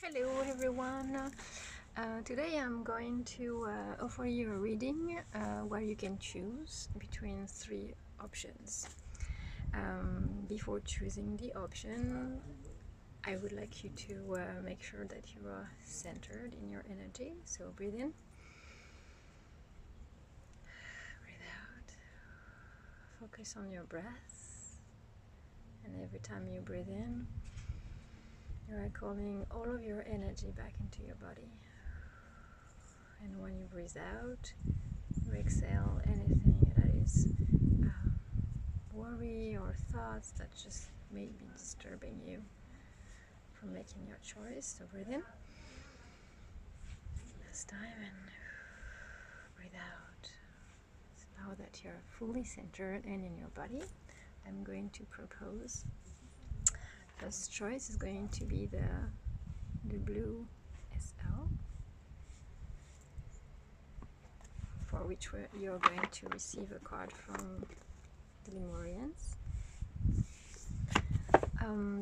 Hello everyone. Today I'm going to offer you a reading where you can choose between three options. Before choosing the option, I would like you to make sure that you are centered in your energy. So breathe in, breathe out, focus on your breath, and every time you breathe in, you are calling all of your energy back into your body. And when you breathe out, you exhale anything that is worry or thoughts that just may be disturbing you from making your choice. So breathe in this time and breathe out. So now that you're fully centered and in your body, I'm going to propose. First choice is going to be the blue SL, for which you're going to receive a card from the Lemurians.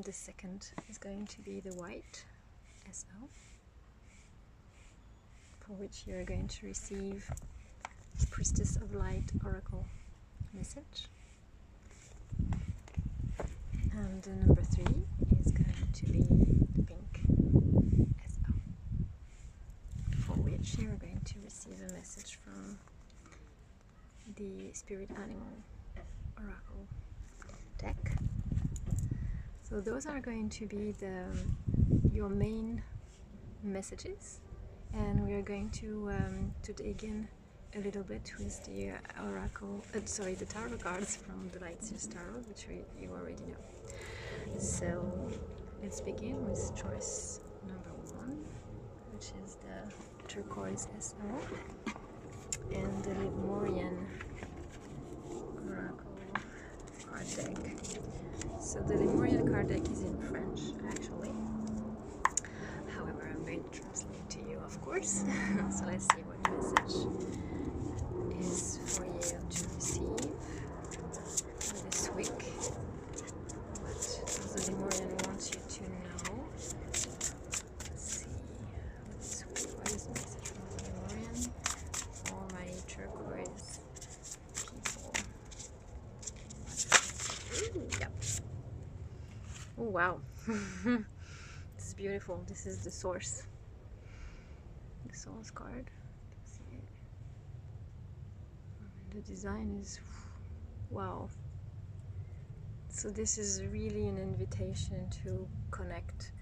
The second is going to be the white SL, for which you're going to receive Priestess of Light Oracle message. And the number 3 is going to be the pink SL, for which you're going to receive a message from the Spirit Animal Oracle deck. So those are going to be your main messages, and we are going to dig in a little bit with the oracle, the tarot cards from the Lightseers Tarot, which you already know. So let's begin with choice number 1, which is the Turquoise SL and the Lemurian Oracle card deck. So the Lemurian card deck is in French, actually. However, I'm going to translate to you, of course. So let's see what message is for you to receive this week. What does the Lemurian want you to know? Let's see. This week, what is the message from the Lemurian for my turquoise people? Ooh, yep. Oh wow. This is beautiful. This is the source. The source card. See it. The design is wow. So this is really an invitation to connect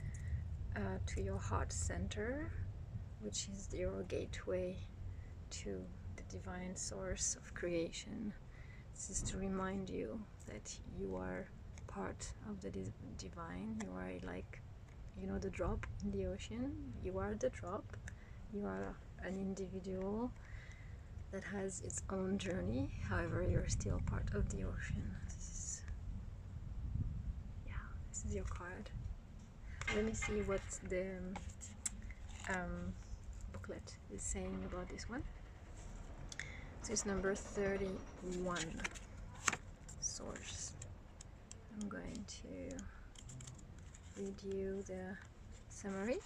to your heart center, which is your gateway to the divine source of creation. This is to remind you that you are part of the divine. You are like, the drop in the ocean. You are the drop. You are an individual that has its own journey. However, you're still part of the ocean. This is your card. Let me see what the booklet is saying about this one. So it's number 31, source. I'm going to read you the summary.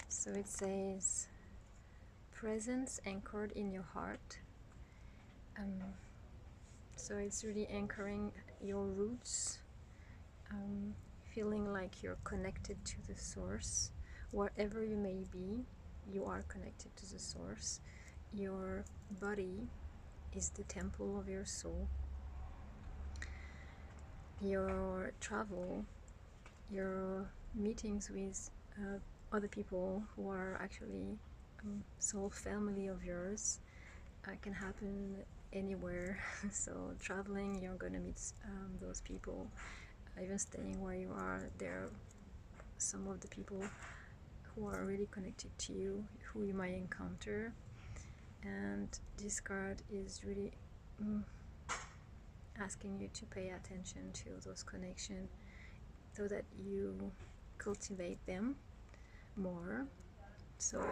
So it says, presence anchored in your heart. So it's really anchoring your roots, feeling like you're connected to the source. Wherever you may be, you are connected to the source. Your body is the temple of your soul. Your travel, your meetings with other people who are actually soul family of yours can happen anywhere. So traveling, you're gonna meet those people. Even staying where you are, there are some of the people who are really connected to you, who you might encounter. And this card is really asking you to pay attention to those connections so that you cultivate them more. So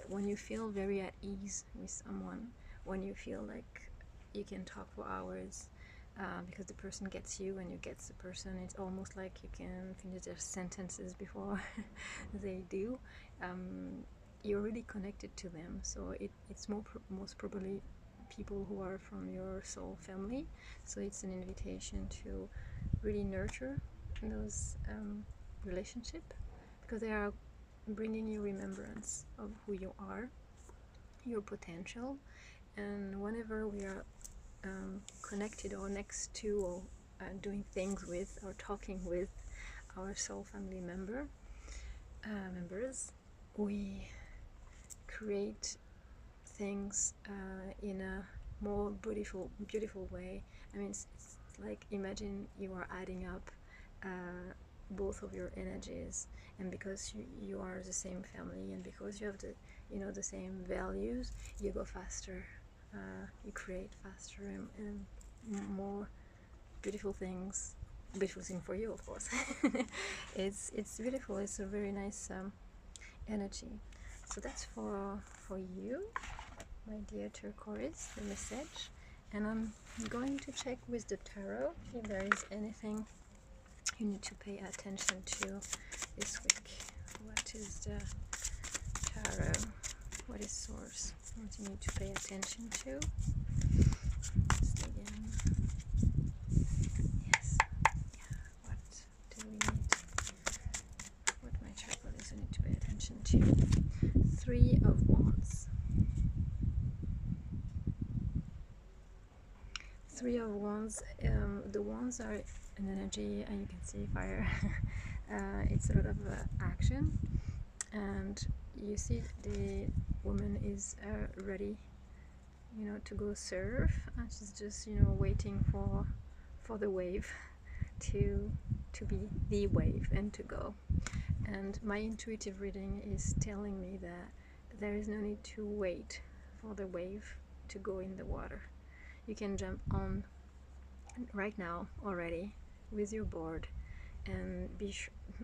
when you feel very at ease with someone, when you feel like you can talk for hours, because the person gets you and you get the person. It's almost like you can finish their sentences before they do. You're really connected to them, so it's most probably people who are from your soul family. So it's an invitation to really nurture those relationships, because they are bringing you remembrance of who you are, your potential. And whenever we are connected or next to or doing things with or talking with our soul family members, we create things in a more beautiful way. I mean, it's like, imagine you are adding up both of your energies, and because you are the same family, and because you have the same values, you go faster, you create faster and more beautiful things for you, of course. It's beautiful. It's a very nice energy. So that's for you, my dear Turquoise, the message. And I'm going to check with the tarot if there is anything you need to pay attention to this week. What is the tarot? What is source? What do you need to pay attention to? Let's dig in. Yes. Yeah. What do we need? What my Turquoise need to pay attention to? 3 of Wands. 3 of Wands. The Wands are an energy, and you can see fire. It's a lot of action, and you see the woman is ready, to go surf, and she's just, waiting for the wave to be the wave and to go. And my intuitive reading is telling me that there is no need to wait for the wave to go in the water. You can jump on right now already with your board and be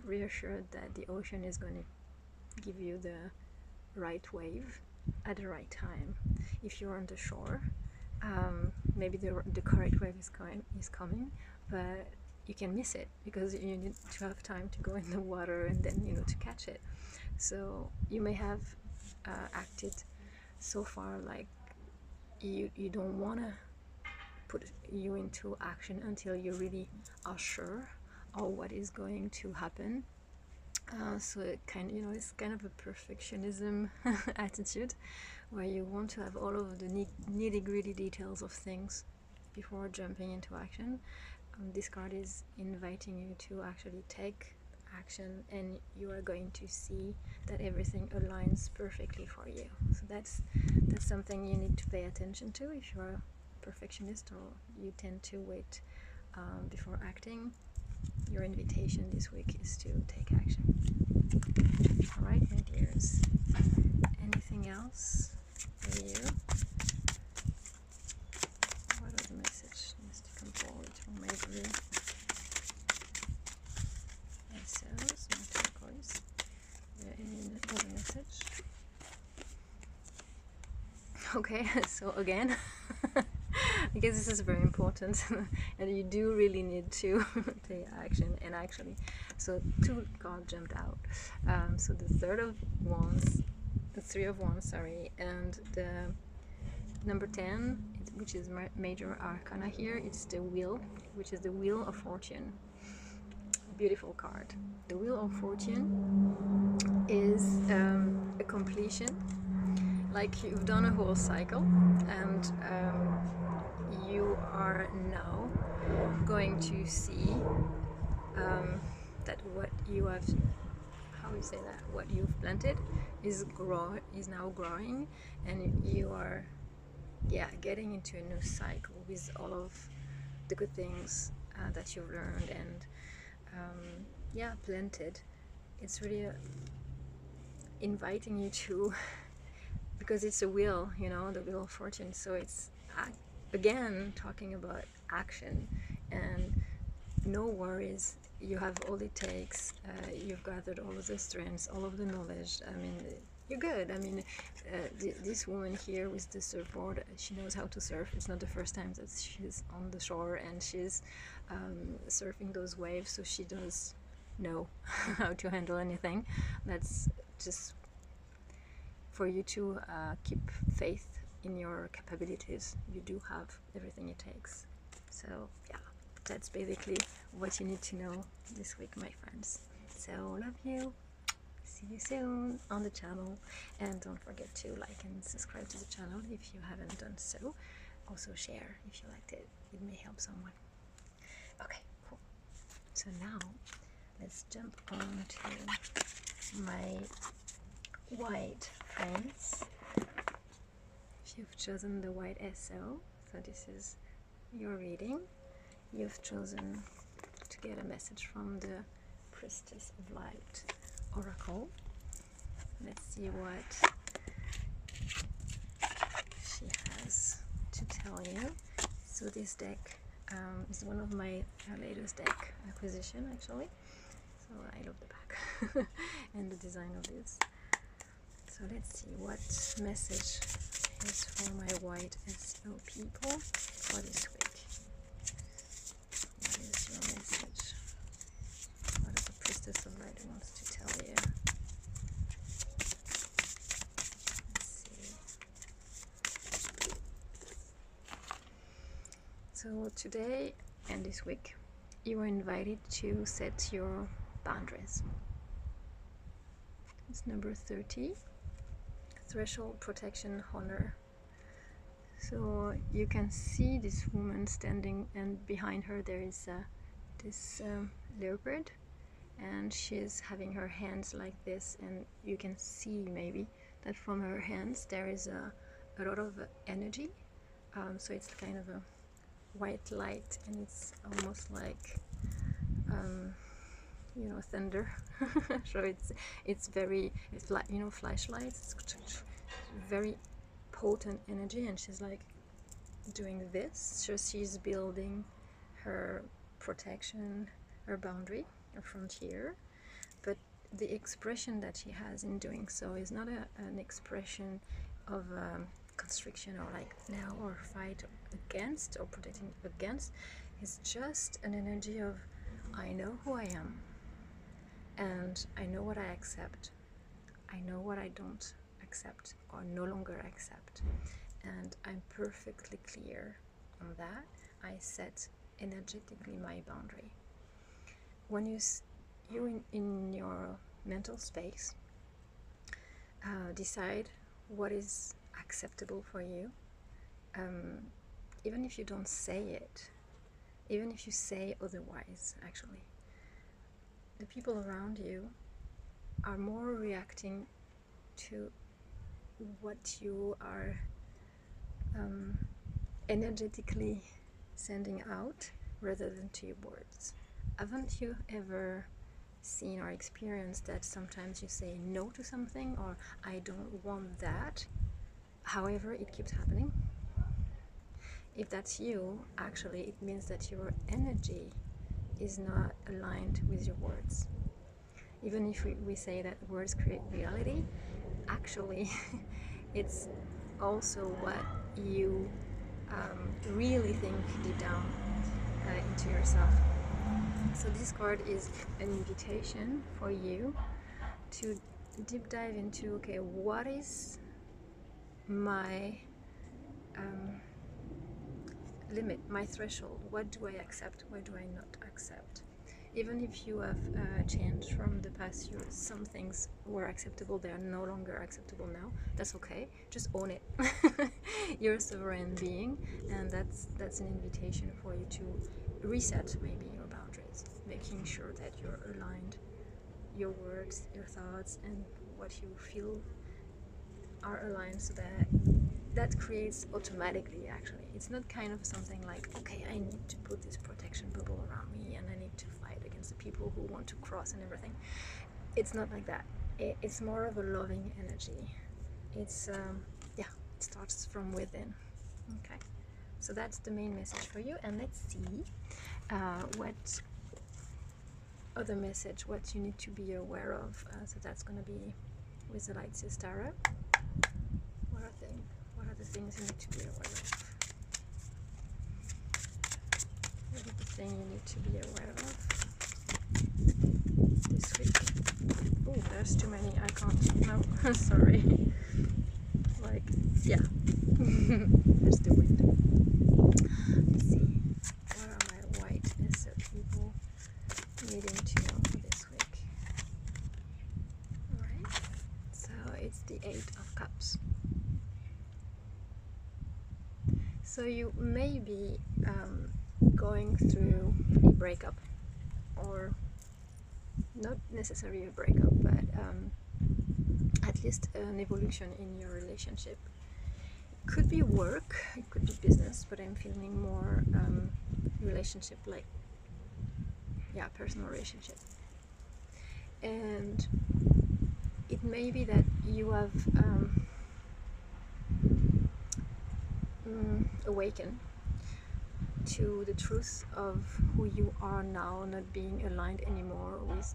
reassured that the ocean is going to give you the right wave at the right time. If you're on the shore, maybe the correct wave is coming, but you can miss it because you need to have time to go in the water and then to catch it. So you may have acted so far like you don't want to put you into action until you really are sure of what is going to happen. So it it's kind of a perfectionism attitude, where you want to have all of the nitty-gritty details of things before jumping into action. This card is inviting you to actually take action, and you are going to see that everything aligns perfectly for you. So that's something you need to pay attention to if you're a perfectionist or you tend to wait before acting. Your invitation this week is to take action. Alright, my dears. Anything else for you? What was the message needs to come forward from my view? Myself, my Turquoise. Any other message? Okay, so again, because this is very important and you do really need to take action. And actually, so 2 cards jumped out. So the 3 of Wands, sorry, and the number 10, which is major arcana here, it's the Wheel, which is the Wheel of Fortune. Beautiful card. The Wheel of Fortune is a completion. Like you've done a whole cycle, and you are now going to see that what you have, what you've planted is now growing, and you are getting into a new cycle with all of the good things that you've learned and planted. It's really inviting you to, because it's a wheel, the Wheel of Fortune. So it's again talking about action and no worries. You have all it takes. You've gathered all of the strengths, all of the knowledge. I mean, you're good. I mean, this woman here with the surfboard, she knows how to surf. It's not the first time that she's on the shore and she's surfing those waves, so she does know how to handle anything. That's just for you to keep faith in your capabilities. You do have everything it takes. So yeah, that's basically what you need to know this week, my friends. So love you. See you soon on the channel, and don't forget to like and subscribe to the channel if you haven't done so. Also share if you liked it. It may help someone. Okay, cool. So now let's jump on to my white friends. If you've chosen the white SO, so this is your reading. You've chosen to get a message from the Priestess of Light Oracle. Let's see what she has to tell you. So this deck is one of my latest deck acquisition, actually. So I love the back and the design of this. So let's see what message is for my white SO people for this week. What is your message? What does the Priestess of Light wants to tell you? Let's see. So today and this week, you are invited to set your boundaries. It's number 30. Threshold, protection, honor. So you can see this woman standing, and behind her there is this leopard, and she's having her hands like this, and you can see maybe that from her hands there is a lot of energy. So it's kind of a white light, and it's almost like you know, thunder. So it's very, it's like, you know, flashlights. It's very potent energy, and she's like doing this. So she's building her protection, her boundary, her frontier. But the expression that she has in doing so is not an expression of constriction or like now or fight against or protecting against. It's just an energy of, I know who I am, and I know what I accept. I know what I don't accept or no longer accept, and I'm perfectly clear on that. I set energetically my boundary. When you in your mental space decide what is acceptable for you, even if you don't say it, even if you say otherwise, actually, the people around you are more reacting to what you are energetically sending out rather than to your words. Haven't you ever seen or experienced that sometimes you say no to something, or I don't want that, however it keeps happening? If that's you, actually it means that your energy is not aligned with your words. Even if we say that words create reality, actually it's also what you really think deep down into yourself. So this card is an invitation for you to deep dive into, okay, what is my limit, my threshold? What do I accept? What do I not accept? Even if you have changed from the past year, some things were acceptable, they are no longer acceptable now. That's okay. Just own it. You're a sovereign being, and that's an invitation for you to reset maybe your boundaries, making sure that you're aligned, your words, your thoughts, and what you feel are aligned, so that creates automatically, actually. It's not kind of something like, okay, I need to put this protection bubble around me and I need to fight against the people who want to cross and everything. It's not like that. It's more of a loving energy. It's yeah, it starts from within. Okay, so that's the main message for you, and let's see what other message, what you need to be aware of. So that's going to be with the light says Tara. What are the things you need to be aware of? What is the thing you need to be aware of this week? Oh, there's too many. I can't. No, sorry. Like, yeah. There's the wind. Let's see. What are my white SO people needing to know for this week? Alright. So it's the 8 of Cups. So you may be going through a breakup, or not necessarily a breakup, but at least an evolution in your relationship. It could be work, it could be business, but I'm feeling more relationship, like, yeah, personal relationship. And it may be that you have awakened to the truth of who you are now, not being aligned anymore with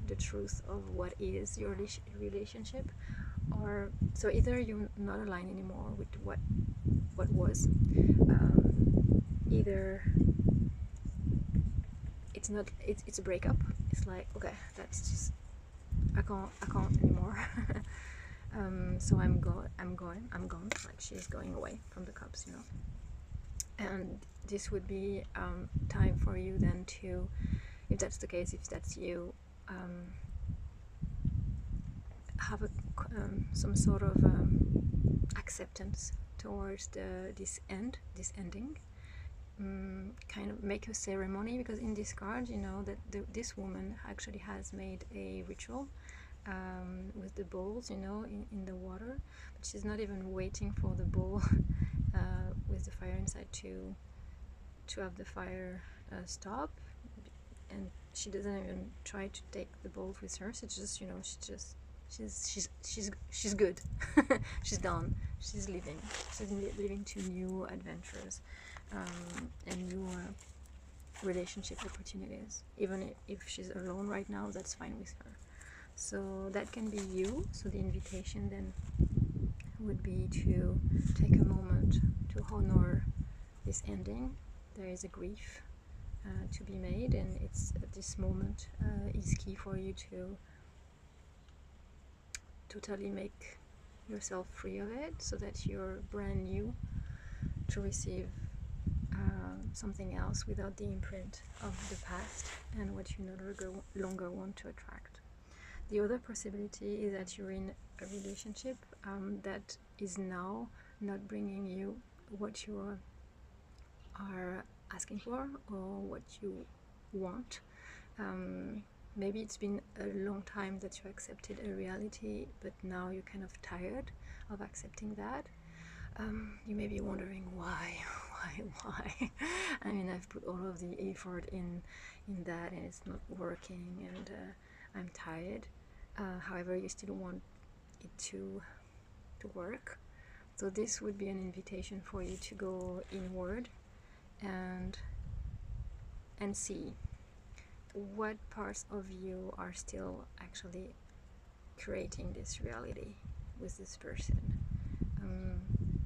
the truth of what is your relationship. Or so either you're not aligned anymore with what was, either it's a breakup. It's like, okay, that's just I can't anymore. So I'm gone. Like, she's going away from the Cups, you know. And this would be time for you then to, if that's the case, if that's you, have some sort of acceptance towards this ending. Kind of make a ceremony, because in this card, you know that this woman actually has made a ritual with the bowls, you know, in the water, but she's not even waiting for the bowl with the fire inside to have the fire stop, and she doesn't even try to take the bowl with her. So just, you know, she's good. She's done. She's leaving. She's leaving to new adventures and new relationship opportunities. Even if she's alone right now, that's fine with her. So that can be you. So the invitation then would be to take a moment to honor this ending. There is a grief to be made, and it's this moment is key for you to totally make yourself free of it, so that you're brand new to receive something else without the imprint of the past and what you no longer want to attract. The other possibility is that you're in a relationship that is now not bringing you what you are asking for or what you want. Maybe it's been a long time that you accepted a reality, but now you're kind of tired of accepting that. You may be wondering why. I mean, I've put all of the effort in that, and it's not working, and I'm tired. However, you still want it to work. So this would be an invitation for you to go inward and see what parts of you are still actually creating this reality with this person.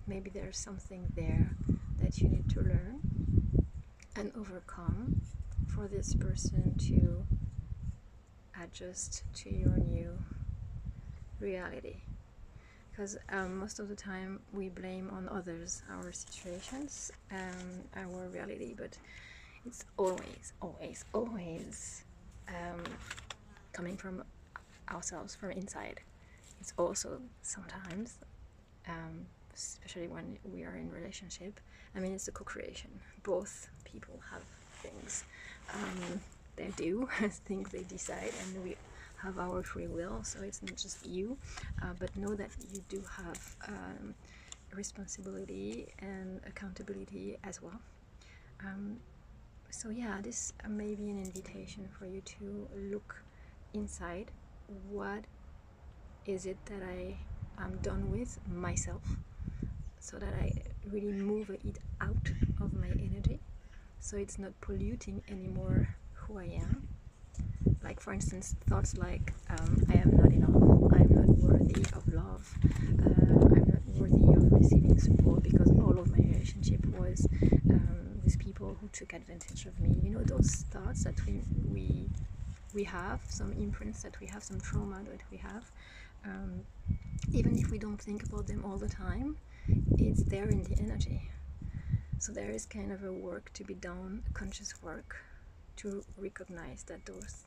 Maybe there's something there that you need to learn and overcome for this person to adjust to your new reality. Because most of the time we blame on others our situations and our reality, but it's always coming from ourselves, from inside. It's also sometimes, especially when we are in relationship, I mean, it's a co-creation. Both people have things they do, things they decide, and we have our free will, so it's not just you, but know that you do have responsibility and accountability as well. So yeah, this may be an invitation for you to look inside. What is it that I am done with myself, so that I really move it out of my energy, so it's not polluting anymore who I am. Like, for instance, thoughts like I am not enough, I am not worthy, love. I'm not worthy of receiving support because all of my relationship was with people who took advantage of me. You know, those thoughts that we have, some imprints that we have, some trauma that we have, even if we don't think about them all the time, it's there in the energy. So there is kind of a work to be done, a conscious work, to recognize that those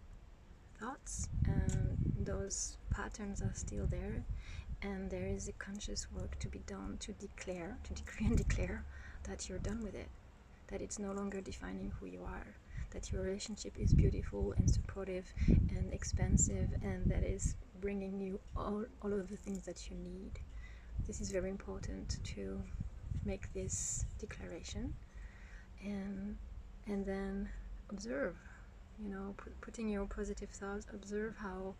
thoughts and those patterns are still there, and there is a conscious work to be done to decree and declare that you're done with it, that it's no longer defining who you are, that your relationship is beautiful and supportive and expansive, and that is bringing you all of the things that you need. This is very important to make this declaration, and then observe, you know, putting your positive thoughts, observe how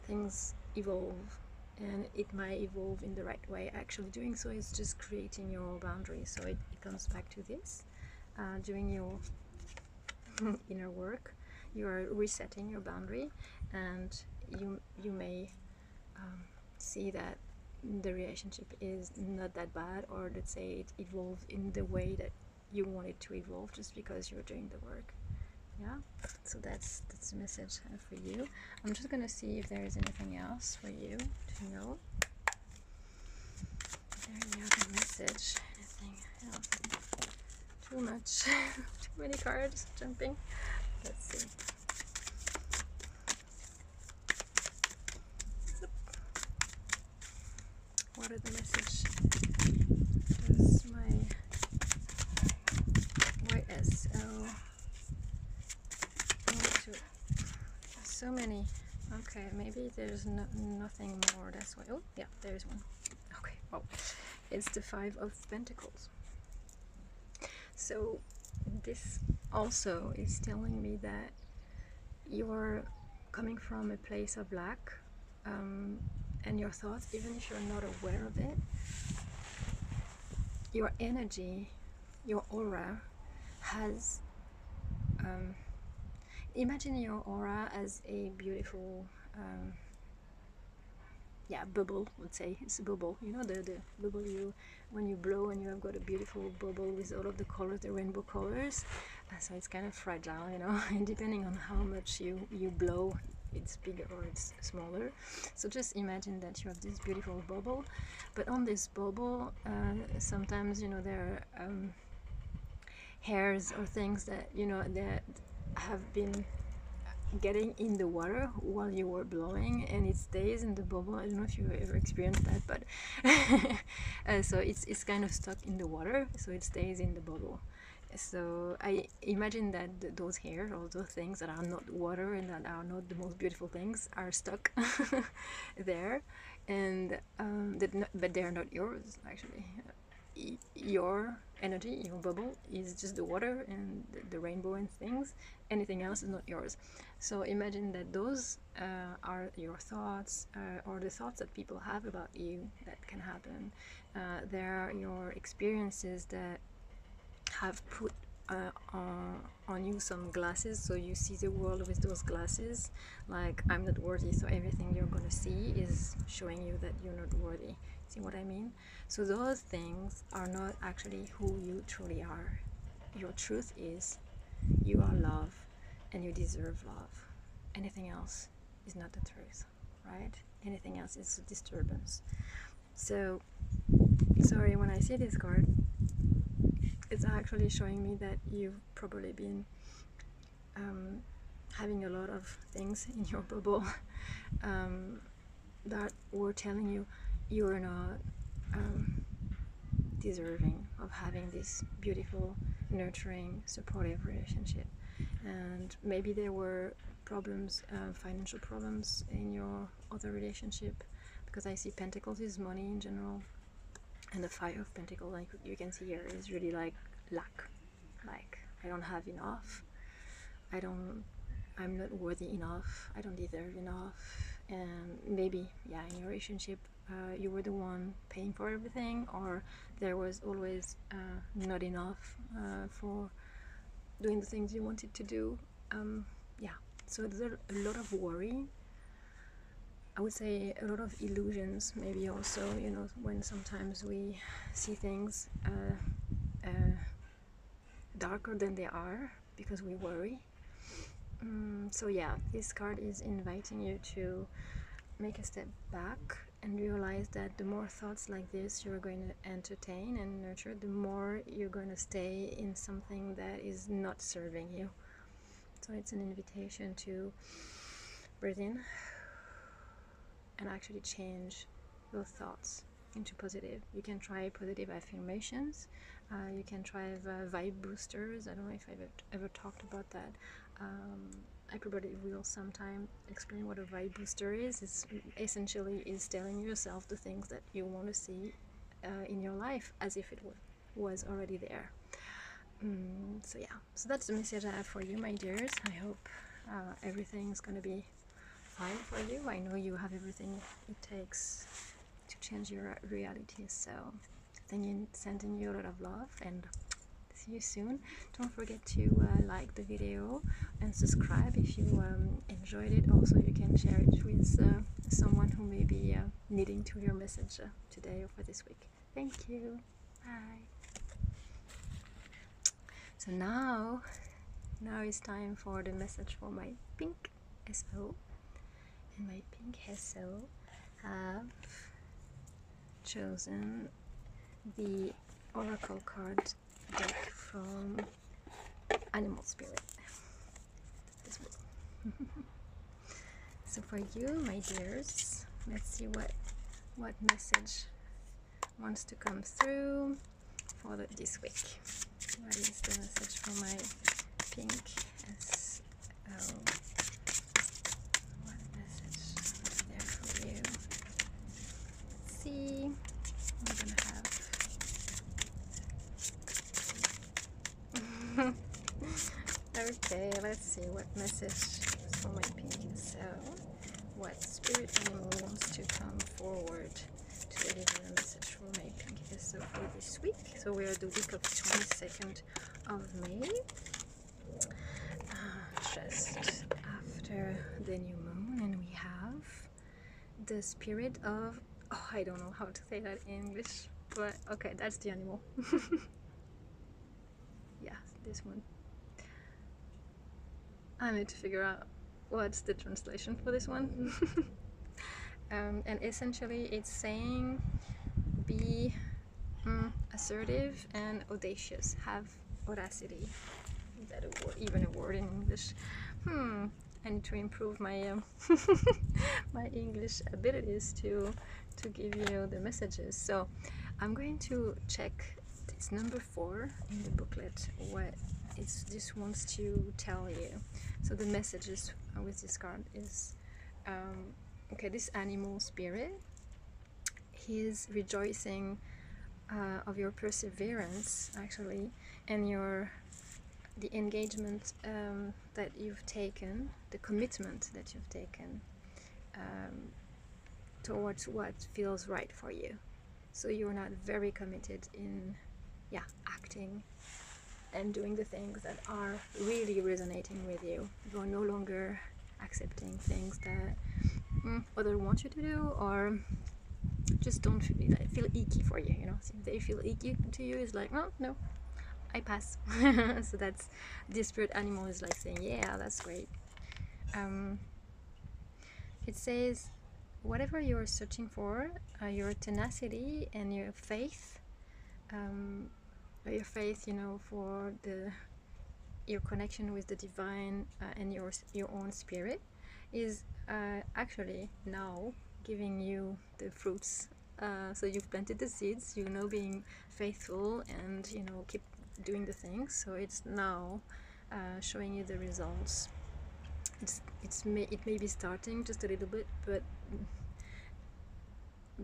things evolve, and it might evolve in the right way. Actually doing so is just creating your boundaries. So it comes back to this, doing your inner work, you are resetting your boundary, and you may see that the relationship is not that bad, or let's say it evolved in the way that you want it to evolve just because you're doing the work. Yeah, so that's the message I have for you. I'm just gonna see if there is anything else for you to know. Is there any other message? Anything else? Too much. Too many cards jumping. Let's see. What are the message? Does my YSL want to? So many. Okay, maybe there's nothing more. That's why. Oh, yeah, there's one. Okay. Oh, it's the 5 of Pentacles. So this also is telling me that you're coming from a place of lack, and your thoughts, even if you're not aware of it, your energy, your aura has, imagine your aura as a beautiful bubble. Let's say it's a bubble, you know, the bubble you, when you blow and you have got a beautiful bubble with all of the colors, the rainbow colors. So it's kind of fragile, you know, and depending on how much you blow, it's bigger or it's smaller. So just imagine that you have this beautiful bubble, but on this bubble sometimes, you know, there are hairs or things that, you know, that have been getting in the water while you were blowing, and it stays in the bubble. I don't know if you ever experienced that, but so it's kind of stuck in the water, so it stays in the bubble. So I imagine that those hairs or those things that are not water and that are not the most beautiful things are stuck there, and but they're not yours actually. Your energy, your bubble, is just the water and the rainbow and things. Anything else is not yours. So imagine that those are your thoughts, or the thoughts that people have about you that can happen. There are your experiences that have put on you some glasses, so you see the world with those glasses, like I'm not worthy, so everything you're gonna see is showing you that you're not worthy. See what I mean? So those things are not actually who you truly are. Your truth is you are love and you deserve love. Anything else is not the truth, right? Anything else is a disturbance. So sorry, when I see this card, it's actually showing me that you've probably been having a lot of things in your bubble that were telling you you're not deserving of having this beautiful, nurturing, supportive relationship. And maybe there were problems, financial problems in your other relationship, because I see Pentacles is money in general, and the 5 of Pentacles, like you can see here, is really like lack. Like, I don't have enough, I'm not worthy enough, I don't deserve enough. And maybe, yeah, in your relationship, you were the one paying for everything, or there was always not enough for doing the things you wanted to do. Yeah, so there's a lot of worry I would say a lot of illusions, maybe also, you know, when sometimes we see things darker than they are because we worry. So yeah, this card is inviting you to make a step back and realize that the more thoughts like this you're going to entertain and nurture, the more you're going to stay in something that is not serving you. So it's an invitation to breathe in and actually change your thoughts into positive. You can try positive affirmations, you can try vibe boosters. I don't know if I've ever talked about that. I probably will sometime explain what a vibe booster is. It's essentially is telling yourself the things that you want to see in your life as if it was already there. So yeah, so that's the message I have for you, my dears. I hope everything's gonna be fine for you. I know you have everything it takes to change your reality, so sending you a lot of love and see you soon. Don't forget to like the video and subscribe if you enjoyed it. Also, you can share it with someone who may be needing to hear message today or for this week. Thank you. Bye. So now it's time for the message for my pink SO. And my pink SO have chosen the Oracle card deck from Animal Spirit. This one. So for you, my dears, let's see what message wants to come through for this week. What is the message for my pink SO? What message is there for you? Let's see. I'm gonna have okay, let's see what message for my pink SO. What spirit animal wants to come forward to deliver a message for my pink SO for this week? So we are the week of 22nd of May, just after the new moon, and we have the spirit of, oh, I don't know how to say that in English, but okay, that's the animal. Yeah, this one. I need to figure out what's the translation for this one. And essentially it's saying be assertive and audacious, have audacity. Is that even a word in English? I need to improve my my English abilities to give you the messages. So I'm going to check this number 4 in the booklet, what this wants to tell you. So the messages with this card is okay, this animal spirit, he is rejoicing of your perseverance actually, and the engagement that you've taken, the commitment that you've taken towards what feels right for you. So you're not very committed in acting and doing the things that are really resonating with you. You're no longer accepting things that others want you to do, or just don't feel icky for you, you know. So if they feel icky to you, it's like, oh no, I pass. So that's the spirit animal is like saying, yeah, that's great. It says whatever you're searching for, your tenacity and your faith, you know, for your connection with the divine and your own spirit is actually now giving you the fruits. So you've planted the seeds, you know, being faithful and, you know, keep doing the things. So it's now showing you the results. It may be starting just a little bit, but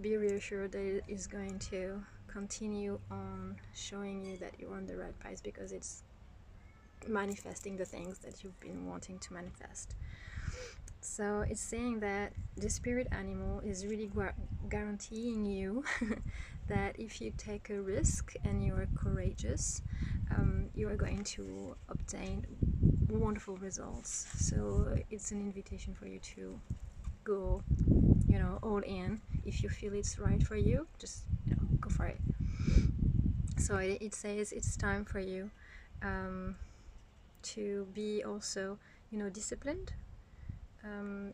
be reassured that it is going to continue on showing you that you're on the right path, because it's manifesting the things that you've been wanting to manifest. So it's saying that the spirit animal is really guaranteeing you that if you take a risk and you are courageous, you are going to obtain wonderful results. So it's an invitation for you to go, you know, all in. If you feel it's right for you, just, you know, go for it. So it says it's time for you to be also, you know, disciplined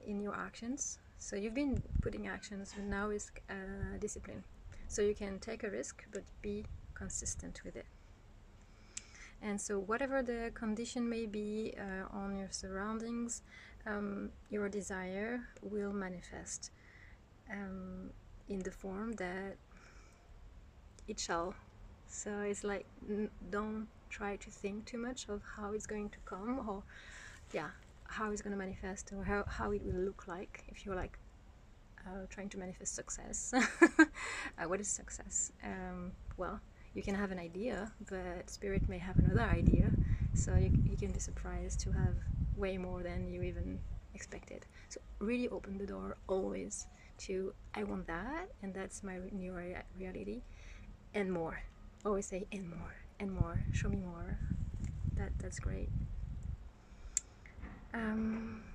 in your actions. So you've been putting actions, but now is discipline. So you can take a risk, but be consistent with it. And so whatever the condition may be on your surroundings, your desire will manifest in the form that it shall. So it's like, don't try to think too much of how it's going to come, or how it's going to manifest, or how it will look like. If you're like trying to manifest success, what is success? Well, you can have an idea, but spirit may have another idea, so you can be surprised to have way more than you even expected. So really open the door always to, I want that, and that's my new reality, and more. Always say, and more, and more, show me more. That's great.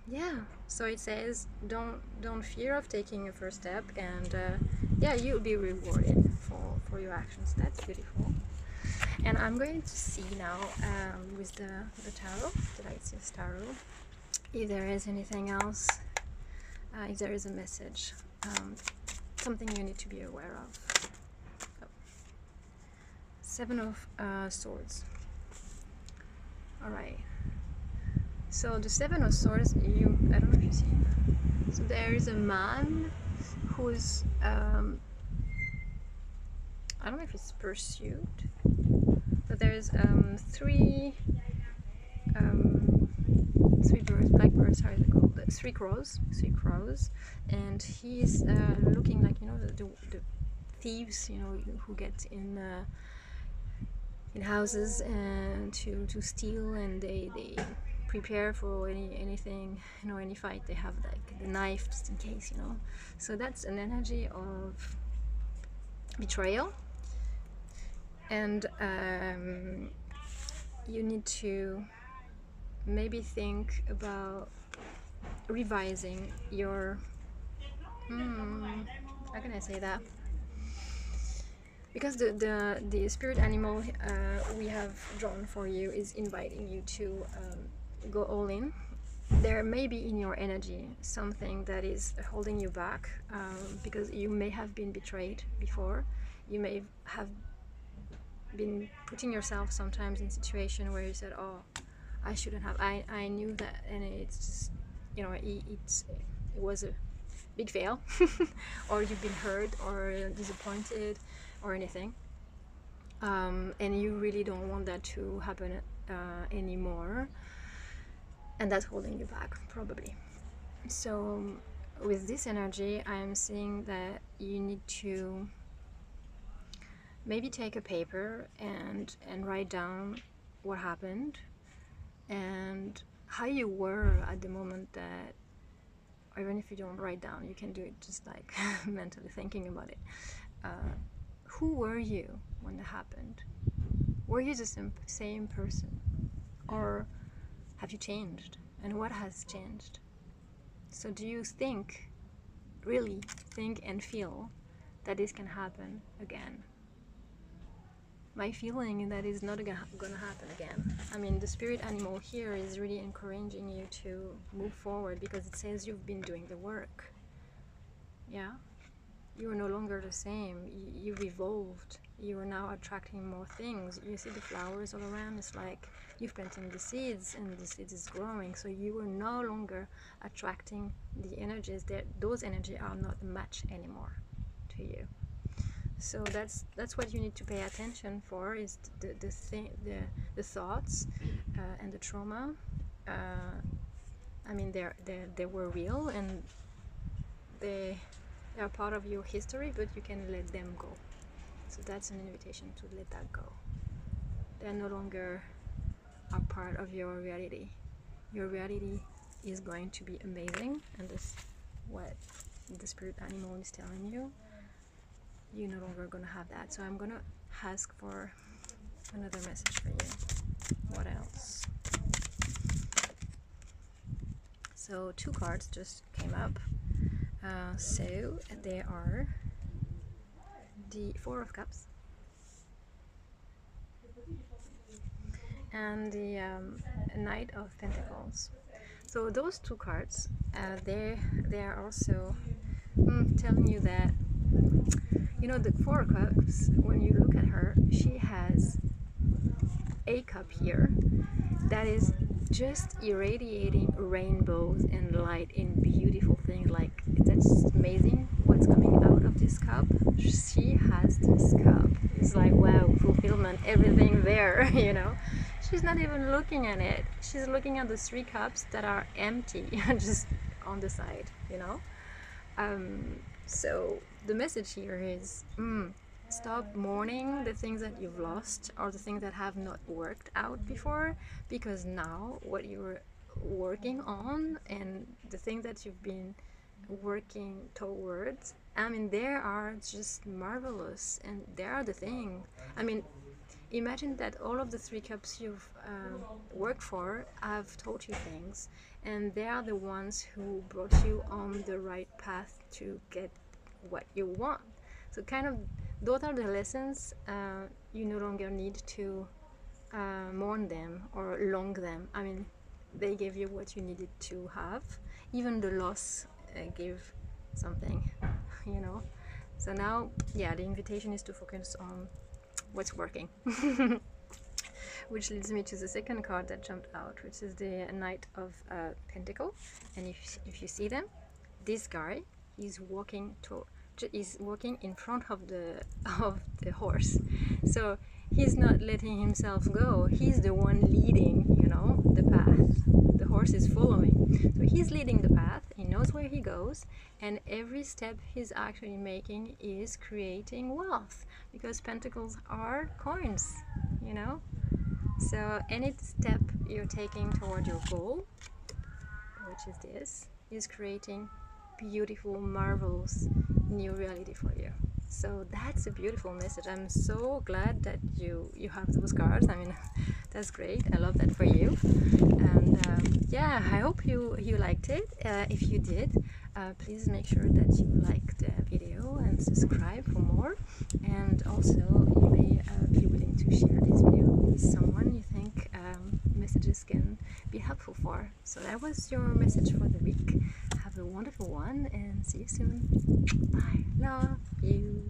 Yeah, so it says don't fear of taking your first step, and yeah, you'll be rewarded for your actions. That's beautiful. And I'm going to see now with the tarot, the Lightseers tarot, if there is anything else, if there is a message, something you need to be aware of. Oh. Seven of Swords. All right. So the Seven of Swords, I don't know if you see. So there is a man who's, I don't know if it's pursued, but there's three birds, black birds, how is it called? Three crows, and he's looking like, you know, the thieves, you know, who get in houses and to steal, and they prepare for anything, you know, any fight. They have like the knife just in case, you know. So that's an energy of betrayal, and you need to maybe think about revising your how can I say that? Because the spirit animal we have drawn for you is inviting you to go all in. There may be in your energy something that is holding you back, because you may have been betrayed before. You may have been putting yourself sometimes in situation where you said, oh, I shouldn't have, I knew that, and it's just, you know, it was a big fail. Or you've been hurt or disappointed or anything, and you really don't want that to happen anymore, and that's holding you back probably. So with this energy, I'm seeing that you need to maybe take a paper and write down what happened and how you were at the moment that, or even if you don't write down, you can do it just like mentally thinking about it. Who were you when that happened? Were you the same person, or have you changed, and what has changed? So do you really think and feel that this can happen again? My feeling is that it's not gonna happen again. I mean, the spirit animal here is really encouraging you to move forward, because it says you've been doing the work. Yeah, you are no longer the same. You've evolved. You are now attracting more things. You see the flowers all around. It's like you've planted the seeds, and the seeds is growing. So you are no longer attracting the energies that those energies are not a match anymore to you. So that's what you need to pay attention for, is the thoughts and the trauma. I mean, they were real, and they are part of your history, but you can let them go. So that's an invitation to let that go. They're no longer a part of your reality. Your reality is going to be amazing, and that's what the spirit animal is telling you. You're no longer gonna have that. So I'm gonna ask for another message for you. What else? So 2 cards just came up. So there are the Four of Cups and the Knight of Pentacles. So those two cards, they are also telling you that, you know, the Four of Cups, when you look at her, she has a cup here that is just irradiating rainbows and light in beautiful things. Like, that's amazing what's coming out of this cup. She has this cup. It's like, wow, fulfillment, everything there, you know. She's not even looking at it. She's looking at the three cups that are empty, just on the side, you know. So the message here is, stop mourning the things that you've lost or the things that have not worked out before, because now what you're working on and the things that you've been working towards, I mean, they are just marvelous, and they are the thing. I mean, imagine that all of the three cups you've worked for have taught you things, and they are the ones who brought you on the right path to get what you want. So kind of, those are the lessons. You no longer need to mourn them or long them. I mean, they gave you what you needed to have. Even the loss gave something, you know. So now, yeah, the invitation is to focus on what's working. Which leads me to the second card that jumped out, which is the Knight of Pentacle. And if you see them, this guy is walking in front of the horse. So he's not letting himself go. He's the one leading, you know, the path. The horse is following. So he's leading the path. He knows where he goes, and every step he's actually making is creating wealth, because pentacles are coins, you know. So any step you're taking toward your goal, which is this, is creating beautiful, marvelous new reality for you. So that's a beautiful message. I'm so glad that you have those cards. I mean, that's great. I love that for you. And yeah, I hope you liked it. If you did, please make sure that you like the video and subscribe for more. And also, you may be willing to share this video with someone you think messages can be helpful for. So that was your message for the week. Have a wonderful one, and see you soon. Bye. Love you.